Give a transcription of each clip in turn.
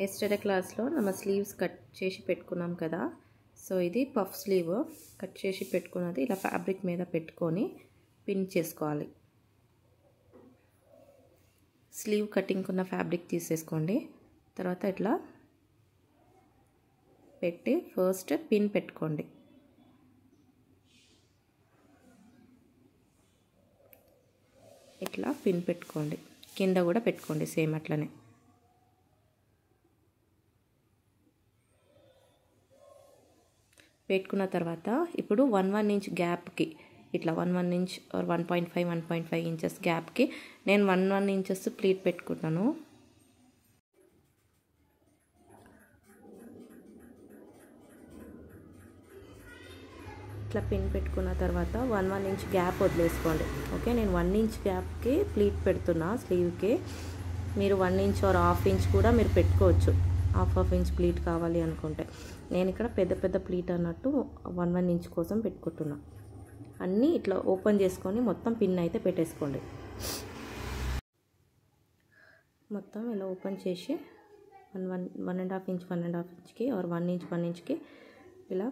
Yesterday క్లాస్లో ನಮ್ಮ sleeves cut చేసి పెట్టుకున్నాం కదా. సో ఇది పఫ్ స్లీవ్ కట్ చేసి పెట్టుకున్నది ఇలా ఫ్యాబ్రిక్ మీద పెట్టుకొని పిన్ చేసుకోవాలి. స్లీవ్ కటింగ్ ఉన్న ఫ్యాబ్రిక్ తీసేసుకోండి. తర్వాత ఇట్లా పెట్టి ఫస్ట్ పిన్ పెట్టుకోండి. ఇట్లా పిన్ పెట్టుకోండి. కింద కూడా పెట్టుకోండి సేమ్ అట్లనే. పెట్టుకున్న తర్వాత ఇప్పుడు 1 ఇంచ్ గ్యాప్కి ఇట్లా 1 ఇంచ్ ఆర్ 1.5 ఇంచెస్ గ్యాప్కి నేను 1 ఇంచెస్ ప్లీట్ పెట్టుకుంటాను. ఇట్లా పిన్ పెట్టుకున్న తర్వాత 1 ఇంచ్ గ్యాప్ వదిలేసుకోండి. ఓకే, నేను 1 ఇంచ్ గ్యాప్కి ప్లీట్ పెడుతున్నా స్లీవ్కి. మీరు 1 ఇంచ్ ఆర్ హాఫ్ ఇంచ్ కూడా మీరు పెట్టుకోవచ్చు. హాఫ్ ఇంచ్ ప్లీట్ కావాలి అనుకుంటే. నేను ఇక్కడ పెద్ద ప్లీట్ అన్నట్టు 1 ఇంచ్ కోసం పెట్టుకుంటున్నా. అన్నీ ఇట్లా ఓపెన్ చేసుకొని మొత్తం పిన్ అయితే పెట్టేసుకోండి. మొత్తం ఇలా ఓపెన్ చేసి 1.5 ఇంచ్కి ఆర్ 1 ఇంచ్కి ఇలా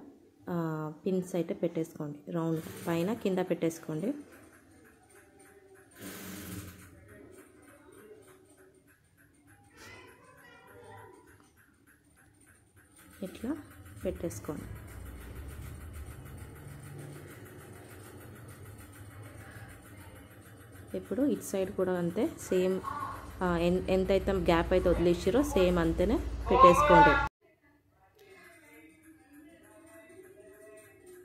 పిన్స్ అయితే పెట్టేసుకోండి. రౌండ్ పైన కింద పెట్టేసుకోండి. ఇట్లా పెట్టేసుకోండి. ఇప్పుడు ఇటు సైడ్ కూడా అంతే, సేమ్ ఎంతైతే గ్యాప్ అయితే వదిలేసిరో సేమ్ అంతేనే పెట్టేసుకోండి.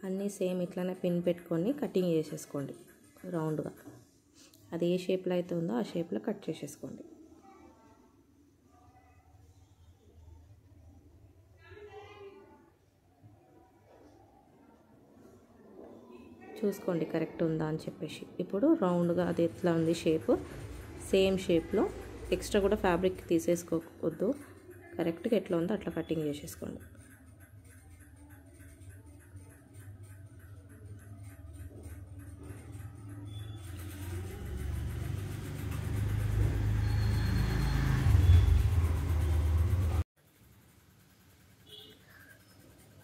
అన్నీ సేమ్ ఇట్లానే పిన్ పెట్టుకొని కటింగ్ చేసేసుకోండి రౌండ్గా. అది ఏ షేప్లో అయితే ఉందో ఆ షేప్లో కట్ చేసేసుకోండి. చూసుకోండి కరెక్ట్ ఉందా అని చెప్పేసి. ఇప్పుడు రౌండ్గా అది ఎట్లా ఉంది షేప్, సేమ్ షేప్లో ఎక్స్ట్రా కూడా ఫ్యాబ్రిక్ తీసేసుకోవద్దు. కరెక్ట్గా ఎట్లా ఉందో అట్లా కటింగ్ చేసేసుకోండి.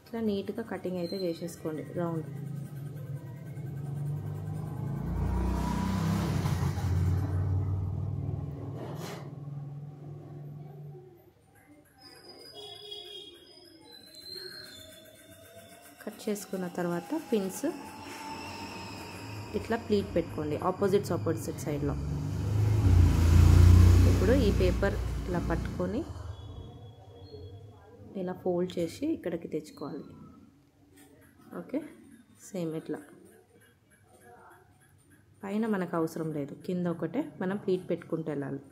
ఇట్లా నీట్గా కటింగ్ అయితే చేసేసుకోండి రౌండ్. కట్ చేసుకున్న తర్వాత పిన్స్ ఇట్లా ప్లీట్ పెట్టుకోండి ఆపోజిట్ సైడ్లో. ఇప్పుడు ఈ పేపర్ ఇలా పట్టుకొని ఇలా ఫోల్డ్ చేసి ఇక్కడికి తెచ్చుకోవాలి. ఓకే, సేమ్ ఇట్లా. పైన మనకు అవసరం లేదు, కింద ఒకటే మనం ప్లీట్ పెట్టుకుంటూ వెళ్ళాలి.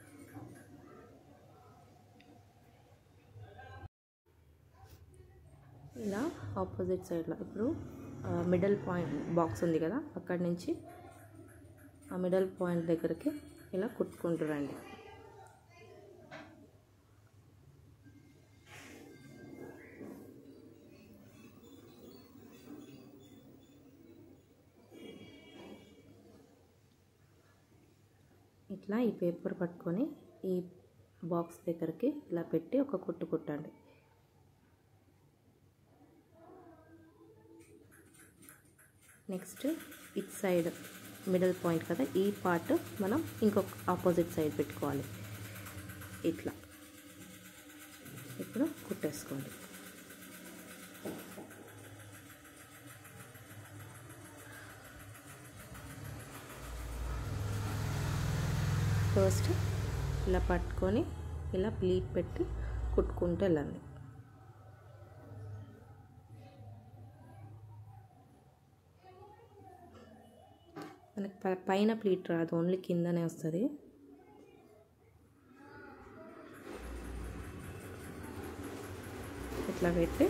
ఇలా ఆపోజిట్ సైడ్లో ఇప్పుడు మిడిల్ పాయింట్ బాక్స్ ఉంది కదా, అక్కడి నుంచి ఆ మిడిల్ పాయింట్ దగ్గరికి ఇలా కుట్టుకుంటూ రండి. ఇట్లా ఈ పేపర్ పట్టుకొని ఈ బాక్స్ దగ్గరికి ఇలా పెట్టి ఒక కుట్టు కుట్టండి. Next it side middle point కదా, ఈ పార్ట్ మనం ఇంకొక ఆపోజిట్ సైడ్ పెట్టుకోవాలి. ఇట్లా ఇప్పుడు కుట్టేసుకోండి. ఫస్ట్ ఇలా పట్టుకొని ఇలా ప్లీట్ పెట్టి కుట్టుకుంటూ వెళ్ళండి. మనకి పైన ప్లీట్ రాదు, ఓన్లీ కిందనే వస్తుంది. ఇట్లా పెట్టి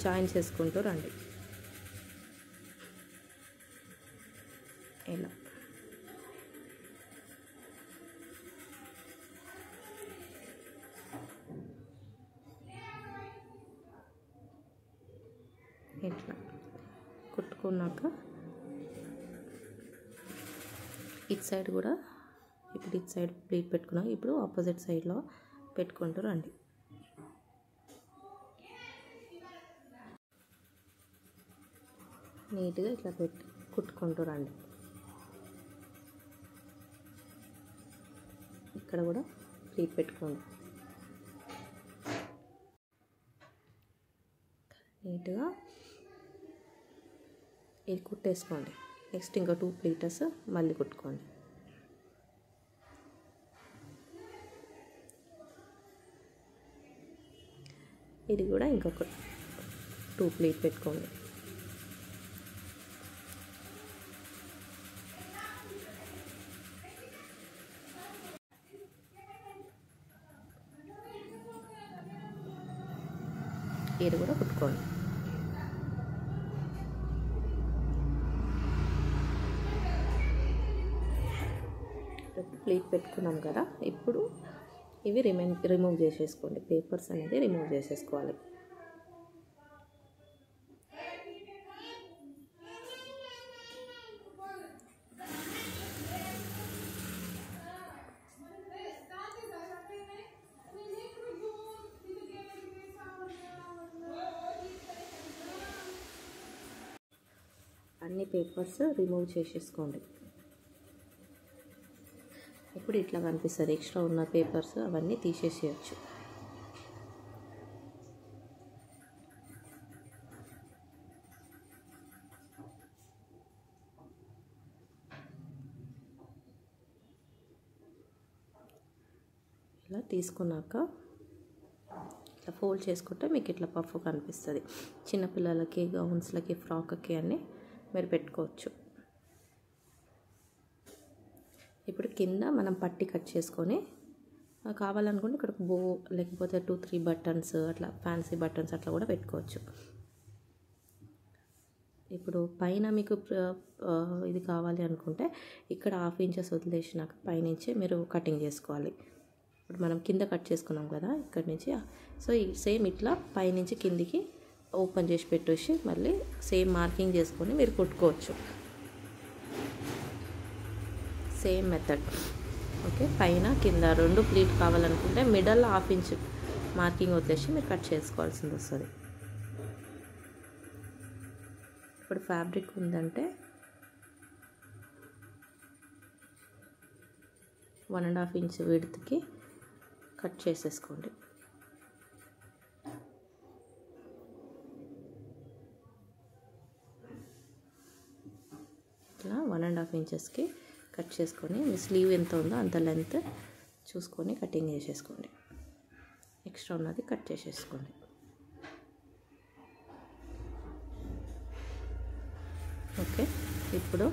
జాయిన్ చేసుకుంటూ రండి. ఇలా ఇట్లా కుట్టుకున్నాక ఇటు సైడ్ కూడా ఇప్పుడు ఇటు సైడ్ ప్లీట్ పెట్టుకున్నాం. ఇప్పుడు ఆపోజిట్ సైడ్లో పెట్టుకుంటూ రండి. నీట్గా ఇట్లా పెట్టి కుట్టుకుంటూ రండి. ఇక్కడ కూడా ప్లీట్ పెట్టుకోండి. నీట్గా ఇది కుట్టేసుకోండి. నెక్స్ట్ ఇంకా 2 ప్లీటర్స్ మళ్ళీ కుట్టుకోండి. ఇది కూడా ఇంకొక 2 ప్లీట్ పెట్టుకోండి. ఇది కూడా కుట్టుకోండి. ప్లీట్ పెట్టుకున్నాం కదా, ఇప్పుడు ఇవి రిమూవ్ చేసేసుకోండి. పేపర్స్ అనేది రిమూవ్ చేసేసుకోవాలి. అన్ని పేపర్స్ రిమూవ్ చేసేసుకోండి. ఇప్పుడు ఇట్లా కనిపిస్తుంది. ఎక్స్ట్రా ఉన్న పేపర్స్ అవన్నీ తీసేసేయచ్చు. ఇలా తీసుకున్నాక ఇట్లా ఫోల్డ్ చేసుకుంటే మీకు ఇట్లా పఫ్ కనిపిస్తుంది. చిన్నపిల్లలకి, గౌన్స్లకి, ఫ్రాక్కి అన్నీ మీరు పెట్టుకోవచ్చు. ఇప్పుడు కింద మనం పట్టి కట్ చేసుకొని కావాలనుకుంటే ఇక్కడ బో లేకపోతే 2-3 బటన్స్ అట్లా ఫ్యాన్సీ బటన్స్ అట్లా కూడా పెట్టుకోవచ్చు. ఇప్పుడు పైన మీకు ఇది కావాలి అనుకుంటే ఇక్కడ 1/2 ఇంచెస్ వదిలేసినాక పైనుంచి మీరు కటింగ్ చేసుకోవాలి. ఇప్పుడు మనం కింద కట్ చేసుకున్నాం కదా ఇక్కడ నుంచి, సో సేమ్ ఇట్లా పైనుంచి కిందికి ఓపెన్ చేసి పెట్టేసి మళ్ళీ సేమ్ మార్కింగ్ చేసుకొని మీరు కుట్టుకోవచ్చు. Same method. ఓకే, పైన కింద 2 ప్లీట్ కావాలనుకుంటే మిడల్ 1/2 ఇంచ్ మార్కింగ్ వదిలేసి మీరు కట్ చేసుకోవాల్సింది వస్తుంది. ఇప్పుడు ఫ్యాబ్రిక్ ఉందంటే 1.5 ఇంచ్ విడ్త్కి కట్ చేసేసుకోండి. ఇట్లా 1.5 ఇంచెస్కి కట్ చేసుకొని మీ స్లీవ్ ఎంత ఉందో అంత లెంత్ చూసుకొని కటింగ్ చేసేసుకోండి. ఎక్స్ట్రా ఉన్నది కట్ చేసేసుకోండి. ఓకే, ఇప్పుడు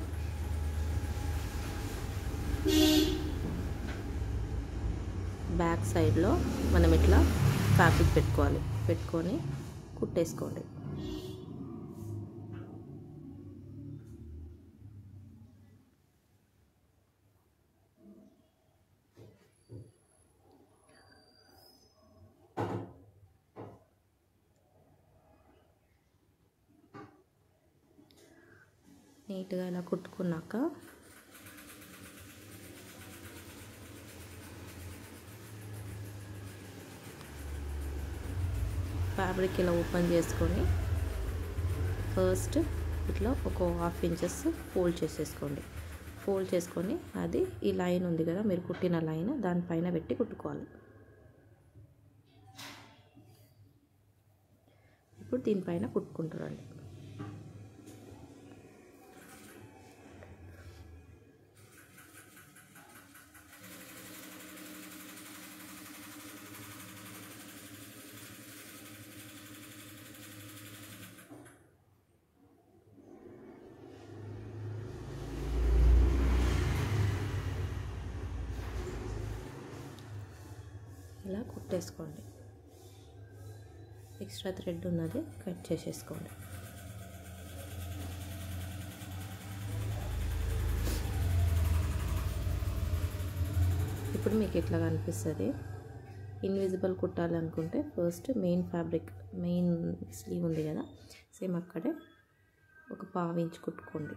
బ్యాక్ సైడ్లో మనం ఇట్లా ఫ్యాబ్రిక్ పెట్టుకోవాలి. పెట్టుకొని కుట్టేసుకోండి. నీట్గా ఇలా కుట్టుకున్నాక ఫ్యాబ్రిక్ ఇలా ఓపెన్ చేసుకొని ఫస్ట్ ఇట్లా ఒక 1/2 ఇంచెస్ ఫోల్డ్ చేసేసుకోండి. ఫోల్డ్ చేసుకొని అది ఈ లైన్ ఉంది కదా మీరు కుట్టిన లైన్ దానిపైన పెట్టి కుట్టుకోవాలి. ఇప్పుడు దీనిపైన కుట్టుకుంటారండి. ఇలా కుట్టేసుకోండి. ఎక్స్ట్రా థ్రెడ్ ఉన్నది కట్ చేసేసుకోండి. ఇప్పుడు మీకు ఎట్లా కనిపిస్తుంది. ఇన్విజిబుల్ కుట్టాలనుకుంటే first main fabric main sleeve ఉంది కదా సేమ్ అక్కడే ఒక 1/2 ఇంచ్ కుట్టుకోండి.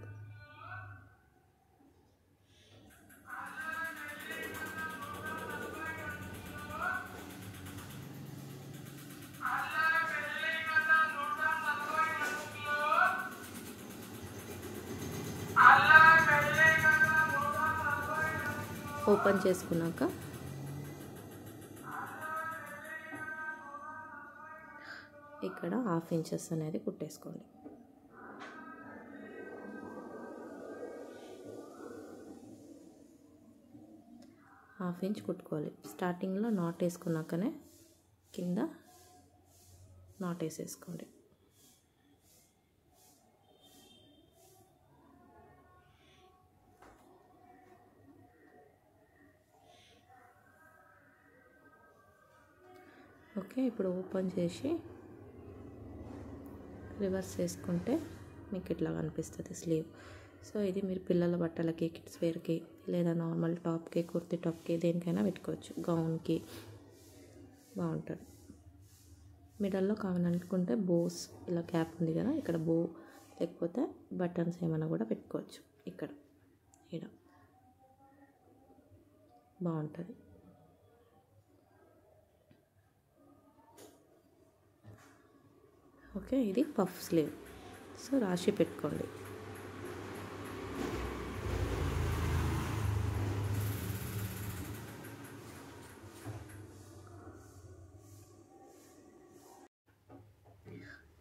ఓపెన్ చేసుకున్నాక ఇక్కడ 1/2 ఇంచెస్ అనేది కుట్టేసుకోండి. హాఫ్ ఇంచ్ కుట్టుకోవాలి. స్టార్టింగ్లో నాట్ వేసుకున్నాకనే కింద నాట్ వేసేసుకోండి. ఓకే, ఇప్పుడు ఓపెన్ చేసి రివర్స్ చేసుకుంటే మీకు ఇట్లా కనిపిస్తుంది స్లీవ్. సో ఇది మీరు పిల్లల బట్టలకి, కిడ్స్ వేర్కి, లేదా నార్మల్ టాప్కి, కుర్తీ టాప్కి, దేనికైనా పెట్టుకోవచ్చు. గౌన్కి బాగుంటుంది. మిడల్లో కావాలనుకుంటే బోస్ ఇలా క్యాప్ ఉంది కదా, ఇక్కడ బో లేకపోతే బటన్స్ ఏమైనా కూడా పెట్టుకోవచ్చు. ఇక్కడ బాగుంటుంది. ఓకే, ఇది పఫ్ స్లీవ్. సో రాసి పెట్టుకోండి.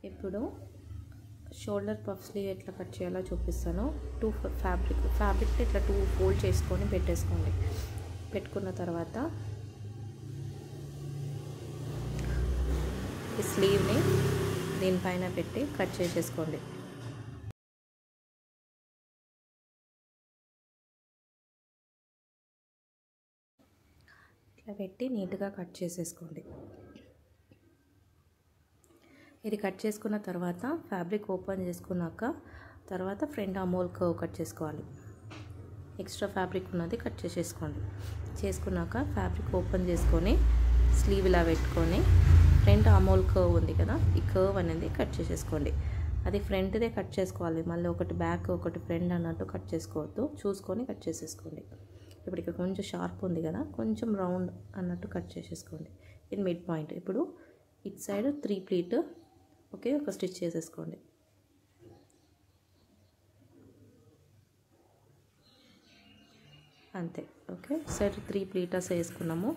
ఇప్పుడు షోల్డర్ పఫ్ స్లీవ్ ఎట్లా కట్ చేయాలో చూపిస్తాను. ఫ్యాబ్రిక్ ఇట్లా 2 ఫోల్డ్ చేసుకొని పెట్టేసుకోండి. పెట్టుకున్న తర్వాత ఈ స్లీవ్ని దీనిపైన పెట్టి కట్ చేసేసుకోండి. ఇట్లా పెట్టి నీట్గా కట్ చేసేసుకోండి. ఇది కట్ చేసుకున్న తర్వాత ఫ్యాబ్రిక్ ఓపెన్ చేసుకున్నాక తర్వాత ఫ్రంట్ ఆర్మ్హోల్ కర్వ్ కట్ చేసుకోవాలి. ఎక్స్ట్రా ఫ్యాబ్రిక్ ఉన్నది కట్ చేసేసుకోండి. చేసుకున్నాక ఫ్యాబ్రిక్ ఓపెన్ చేసుకొని స్లీవ్ ఇలా పెట్టుకొని ఫ్రంట్ ఆర్మ్హోల్ కర్వ్ ఉంది కదా, ఈ కర్వ్ అనేది కట్ చేసేసుకోండి. అది ఫ్రంట్దే కట్ చేసుకోవాలి. మళ్ళీ ఒకటి బ్యాక్ ఒకటి ఫ్రంట్ అన్నట్టు కట్ చేసుకోవద్దు. చూసుకొని కట్ చేసేసుకోండి. ఇప్పుడు ఇక్కడ కొంచెం షార్ప్ ఉంది కదా, కొంచెం రౌండ్ అన్నట్టు కట్ చేసేసుకోండి. ఇది మిడ్ పాయింట్. ఇప్పుడు ఇటు సైడ్ 3 ప్లీట్ ఓకే, ఒక స్టిచ్ చేసేసుకోండి. అంతే. ఓకే, సైడ్ 3 ప్లీటర్స్ వేసుకున్నాము.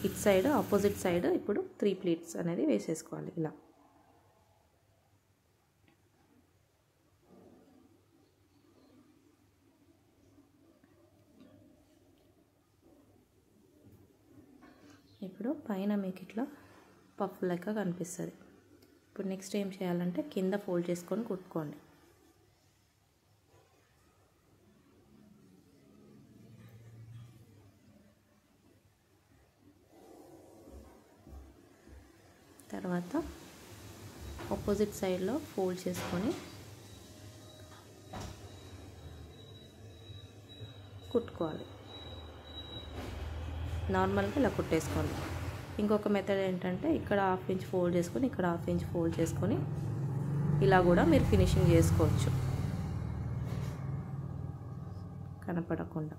ఇటు సైడ్ ఆపోజిట్ సైడ్ ఇప్పుడు 3 ప్లీట్స్ అనేది వేసేసుకోవాలి. ఇలా ఇప్పుడు పైన మీకు ఇట్లా పఫ్ లెక్క కనిపిస్తుంది. ఇప్పుడు నెక్స్ట్ ఏం చేయాలంటే కింద ఫోల్డ్ చేసుకొని కుట్టుకోండి. తర్వాత ఆపోజిట్ సైడ్లో ఫోల్డ్ చేసుకొని కుట్టుకోవాలి. నార్మల్గా ఇలా కుట్టేసుకోండి. ఇంకొక మెథడ్ ఏంటంటే ఇక్కడ 1/2 ఇంచ్ ఫోల్డ్ చేసుకొని ఇక్కడ 1/2 ఇంచ్ ఫోల్డ్ చేసుకొని ఇలా కూడా మీరు ఫినిషింగ్ చేసుకోవచ్చు, కనపడకుండా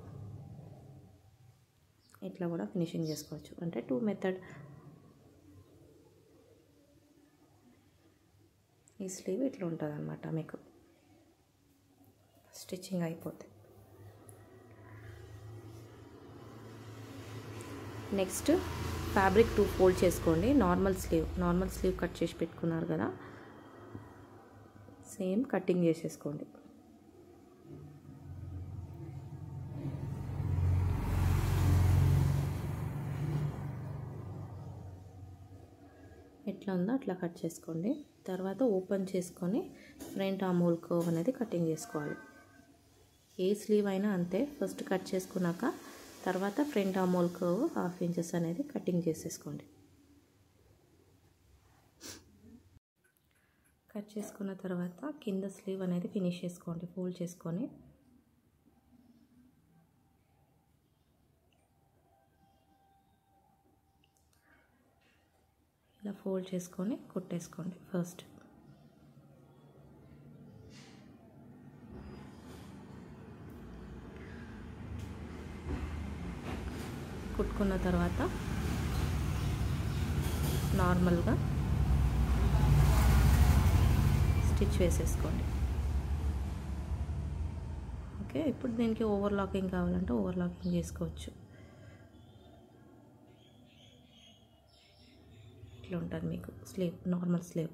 ఇట్లా కూడా ఫినిషింగ్ చేసుకోవచ్చు. అంటే 2 మెథడ్. ఈ స్లీవ్ ఇట్లా ఉంటుంది అన్నమాట. మీకు స్టిచ్చింగ్ అయిపోతే నెక్స్ట్ ఫ్యాబ్రిక్ 2 ఫోల్డ్ చేసుకోండి. నార్మల్ స్లీవ్ కట్ చేసి పెట్టుకున్నారు కదా, సేమ్ కటింగ్ చేసేసుకోండి. ఎట్లా ఉందో అట్లా కట్ చేసుకోండి. తర్వాత ఓపెన్ చేసుకొని ఫ్రంట్ ఆర్మ్హోల్ కర్వ్ అనేది కటింగ్ చేసుకోవాలి. ఏ స్లీవ్ అయినా అంతే. ఫస్ట్ కట్ చేసుకున్నాక తర్వాత ఫ్రంట్ ఆర్మ్హోల్ కర్వ్ 1/2 ఇంచెస్ అనేది కటింగ్ చేసేసుకోండి. కట్ చేసుకున్న తర్వాత కింద స్లీవ్ అనేది ఫినిష్ చేసుకోండి. ఫోల్డ్ చేసుకొని ఇలా ఫోల్డ్ చేసుకొని కుట్టేసుకోండి. ఫస్ట్ కుట్టుకున్న తర్వాత నార్మల్గా స్టిచ్ వేసేసుకోండి. ఓకే, ఇప్పుడు దీనికి ఓవర్లాకింగ్ కావాలంటే ఓవర్లాకింగ్ చేసుకోవచ్చు. ఇట్లా ఉంటుంది మీకు స్లీవ్, నార్మల్ స్లీవ్.